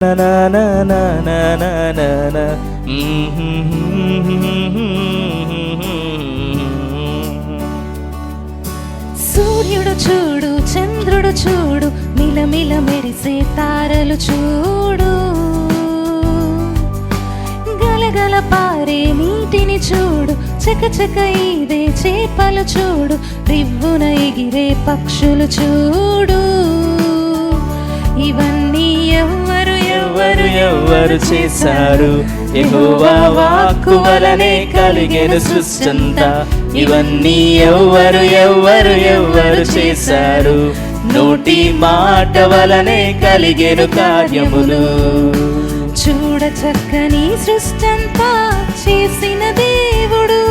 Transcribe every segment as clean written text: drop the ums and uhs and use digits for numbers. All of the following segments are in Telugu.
na na na na na na na na. సూర్యుడు చూడు, చంద్రుడు చూడు, మిలమిల మెరిసే తారలు చూడు, గలగల పారే నీటిని చూడు, చకచక ఈదే చేపలు చూడు, రివ్వున ఎగిరే పక్షులు చూడు. ఇవన్నీ ఎవ్వరు ఎవ్వరు ఎవ్వరు చేశారు? యెహోవా వాక్కు వలనే కలిగెను సృష్టంతా. ఇవన్నీ ఎవ్వరు ఎవ్వరు ఎవ్వరు చేశారు? నోటి మాట వలనే కలిగెను కార్యములు. చూడ చక్కని సృష్టంతా చేసిన దేవుడు,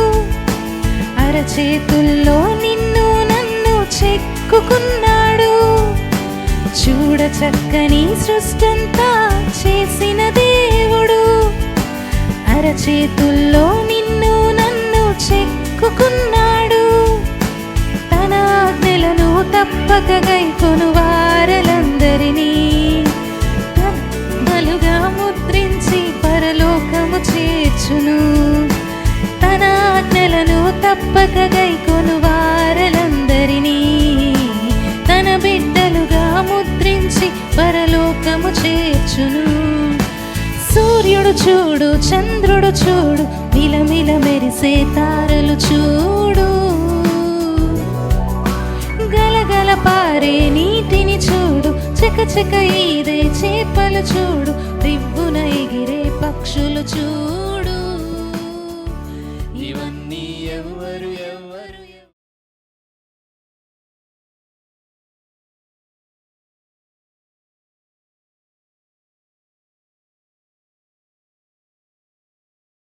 అరచేతుల్లో నిన్ను నన్ను చెక్కుకున్నాడు. చూడ చక్కని సృష్టంతా చేసిన దేవుడు, అరచేతుల్లో నిన్ను నన్ను చెక్కుకున్నాడు. తన ఆజ్ఞలను తప్పక గైకొను వారలందరినీ బలుగా ముద్రించి పరలోకము చేర్చును. తన ఆజ్ఞలను తప్పక గైకొను వారలందరినీ తన బిడ్డలుగా ముద్రించి పరలోకము చేర్చును. సూర్యుడు చూడు, చంద్రుడు చూడు, మిలమిల మెరిసే తారలు చూడు, గలగల పారే నీటిని చూడు, చకచక ఈదే చేపలు చూడు, రివ్వున ఎగిరే పక్షులు చూడు.